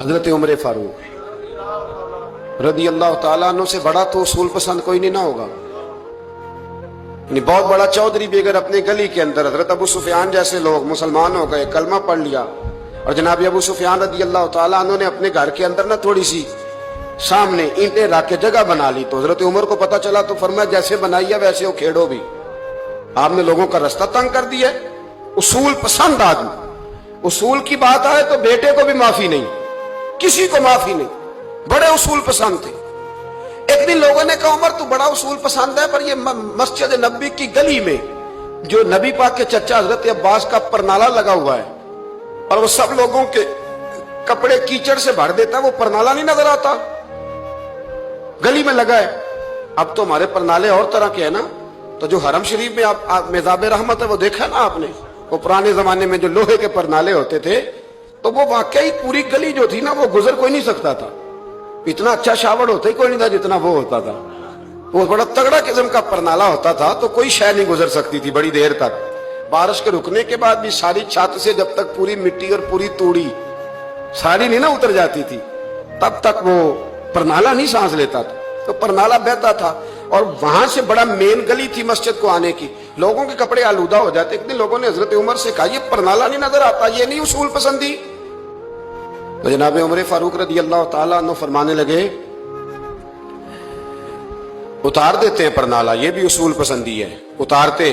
حضرت عمر فاروق رضی اللہ تعالیٰ عنہ سے بڑا تو اصول پسند کوئی نہیں نہ ہوگا. یعنی بہت بڑا چودھری بھی اگر اپنی گلی کے اندر حضرت ابو سفیان جیسے لوگ مسلمان ہو گئے, کلمہ پڑھ لیا, اور جناب ابو سفیان رضی اللہ تعالیٰ عنہ نے اپنے گھر کے اندر نہ تھوڑی سی سامنے اینٹیں رکھ کے جگہ بنا لی, تو حضرت عمر کو پتا چلا تو فرمایا جیسے بنائی ہے ویسے وہ کھیڑو بھی. آپ نے لوگوں کا رستہ تنگ کر دیا. اصول پسند آدمی, اصول کی بات آئے تو بیٹے کو بھی معافی نہیں, کسی کو معافی نہیں, بڑے اصول پسند تھے. ایک دن لوگوں نے کہا عمر تو بڑا اصول پسند ہے, پر یہ مسجد نبی کی گلی میں جو نبی پاک کے چچا حضرت عباس کا پرنالہ لگا ہوا ہے اور وہ سب لوگوں کے کپڑے کیچڑ سے بھر دیتا ہے, وہ پرنالہ نہیں نظر آتا گلی میں لگا ہے. اب تو ہمارے پرنالے اور طرح کے ہیں نا, تو جو حرم شریف میں آپ میزاب رحمت ہے وہ دیکھا نا آپ نے, وہ پرانے زمانے میں جو لوہے کے پرنالے ہوتے تھے تو وہ واقعی پوری گلی جو تھی نا وہ گزر کوئی نہیں سکتا تھا. اتنا اچھا شاور ہوتا ہی کوئی نہیں تھا جتنا وہ ہوتا تھا. وہ بڑا تگڑا قسم کا پرنالہ ہوتا تھا تو کوئی شے نہیں گزر سکتی تھی بڑی دیر تک. بارش کے رکنے کے بعد بھی ساری چھت سے جب تک پوری مٹی اور پوری توڑی ساری نہیں نہ اتر جاتی تھی تب تک وہ پرنالہ نہیں سانس لیتا تھا, تو پرنالہ بہتا تھا. اور وہاں سے بڑا مین گلی تھی مسجد کو آنے کی, لوگوں کے کپڑے آلودہ ہو جاتے. ایک دن لوگوں نے حضرت عمر سے کہا یہ پرنالہ نہیں نظر آتا, یہ نہیں اصول پسندی. تو جناب عمر فاروق رضی اللہ تعالیٰ عنہ فرمانے لگے اتار دیتے ہیں پرنالہ, یہ بھی اصول پسندی ہے. اتارتے.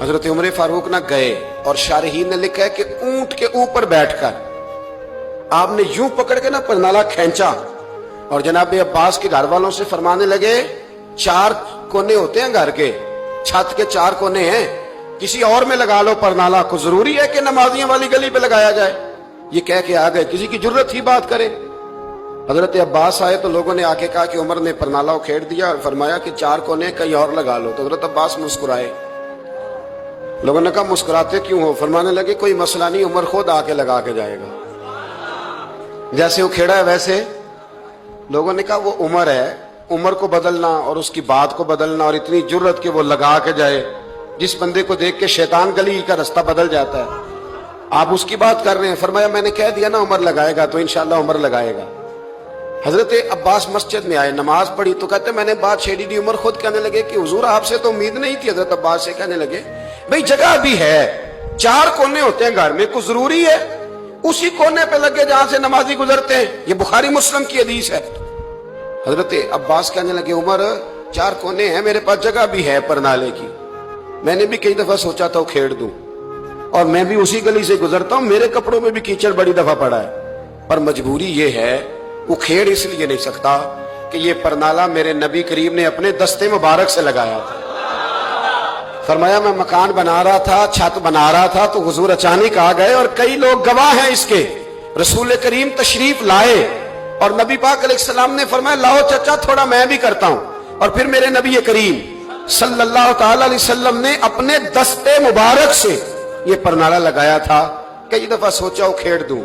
حضرت عمر فاروق نہ گئے, اور شارحین نے لکھا ہے کہ اونٹ کے اوپر بیٹھ کر آپ نے یوں پکڑ کے نا پرنالہ کھینچا, اور جناب عباس کے گھر والوں سے فرمانے لگے 4 کونے ہوتے ہیں گھر کے, چھت کے 4 کونے ہیں, کسی اور میں لگا لو پرنالہ, کو ضروری ہے کہ نمازیوں والی گلی پہ لگایا جائے. یہ کہہ کے آ گئے, کسی کی جرت ہی بات کرے. حضرت عباس آئے تو لوگوں نے آ کے کہا کہ عمر نے پرنالہ کھیڑ دیا, اور فرمایا کہ 4 کونے کہیں اور لگا لو. تو حضرت عباس مسکرائے. لوگوں نے کہا مسکراتے کیوں ہو؟ فرمانے لگے کوئی مسئلہ نہیں, عمر خود آ کے لگا کے جائے گا. جیسے وہ کھیڑا ہے ویسے. لوگوں نے کہا وہ عمر ہے, عمر کو بدلنا اور اس کی بات کو بدلنا, اور اتنی جرت کہ وہ لگا کے جائے. جس بندے کو دیکھ کے شیطان گلی کا رستہ بدل جاتا ہے, آپ اس کی بات کر رہے ہیں. فرمایا میں نے کہہ دیا نا عمر لگائے گا, تو انشاءاللہ عمر لگائے گا. حضرت عباس مسجد میں آئے, نماز پڑھی تو کہتے میں نے بات چھیڑی دی. عمر خود کہنے لگے کہ حضور آپ سے تو امید نہیں تھی. حضرت عباس سے کہنے لگے بھئی جگہ بھی ہے, 4 کونے ہوتے ہیں گھر میں, کو ضروری ہے اسی کونے پہ لگے جہاں سے نمازی گزرتے ہیں. یہ بخاری مسلم کی حدیث ہے. حضرت عباس کہنے لگے عمر 4 کونے ہیں, میرے پاس جگہ بھی ہے پرنالے کی, میں نے بھی کئی دفعہ سوچا تھا وہ کھیڑ دوں, اور میں بھی اسی گلی سے گزرتا ہوں, میرے کپڑوں میں بھی کیچڑ بڑی دفعہ پڑا ہے, پر مجبوری یہ ہے وہ کھیڑ اس لیے نہیں سکتا کہ یہ پرنالہ میرے نبی کریم نے اپنے دستے مبارک سے لگایا تھا. فرمایا میں مکان بنا رہا تھا, چھت بنا رہا تھا, تو حضور اچانک آ گئے, اور کئی لوگ گواہ ہیں اس کے. رسول کریم تشریف لائے اور نبی پاک علیہ السلام نے فرمایا لاؤ چچا تھوڑا میں بھی کرتا ہوں, اور پھر میرے نبی کریم صلی اللہ تعالی علیہ وسلم نے اپنے دستے مبارک سے یہ پرنالہ لگایا تھا. کئی دفعہ سوچا وہ کھیڑ دوں,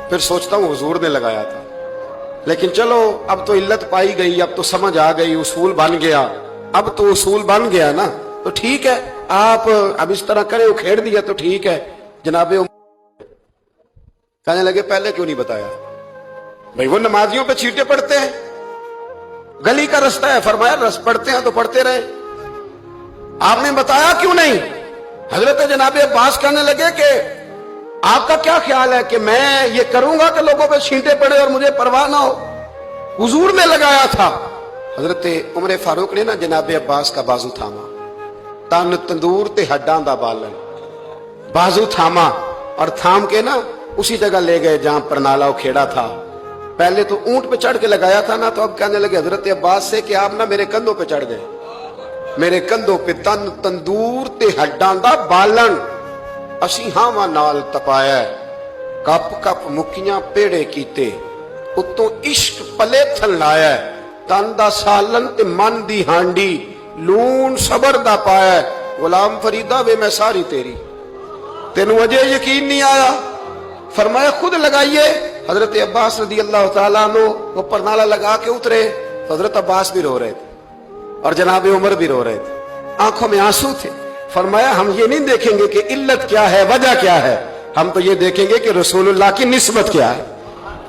پھر سوچتا ہوں حضور نے لگایا تھا. لیکن چلو اب تو علت پائی گئی, اب تو سمجھ آ گئی, اصول بن گیا. اب تو اصول بن گیا نا, تو ٹھیک ہے آپ اب اس طرح کریں, وہ کھیڑ دیا تو ٹھیک ہے. جناب کہنے لگے پہلے کیوں نہیں بتایا؟ بھئی وہ نمازیوں پہ چیٹے پڑتے ہیں, گلی کا رستہ ہے. فرمایا رس پڑتے ہیں تو پڑھتے رہے, آپ نے بتایا کیوں نہیں؟ حضرت جناب عباس کہنے لگے کہ آپ کا کیا خیال ہے کہ میں یہ کروں گا کہ لوگوں پہ چھینٹے پڑے اور مجھے پرواہ نہ ہو؟ حضور نے لگایا تھا. حضرت عمر فاروق نے نا جناب عباس کا بازو تھاما, تن تندور تے ہڈاں دا بالن, بازو تھاما اور تھام کے نا اسی جگہ لے گئے جہاں پرنالہ کھیڑا تھا. پہلے تو اونٹ پہ چڑھ کے لگایا تھا نا, تو اب کہنے لگے حضرت عباس سے کہ آپ نا میرے کندھوں پہ چڑھ گئے, میرے کندھوں پہ تن تندور تے ہڈاں دا بالن, اسی ہاواں نال تپایا, کپ کپ مکیاں پیڑے کیتے, اتوں عشق پلے تھن لایا, تن دا سالن تے من دی ہانڈی, لون صبر دا پایا. غلام فریدہ وے میں ساری تیری, تینوں اجے یقین نہیں آیا؟ فرمایا خود لگائیے. حضرت عباس رضی اللہ تعالیٰ عنہ وہ پرنالہ لگا کے اترے, تو حضرت عباس بھی رو رہے تھے اور جناب عمر بھی رو رہے تھے, آنکھوں میں آنسو تھے. فرمایا ہم یہ نہیں دیکھیں گے کہ علت کیا ہے, وجہ کیا ہے, ہم تو یہ دیکھیں گے کہ رسول اللہ کی نسبت کیا ہے.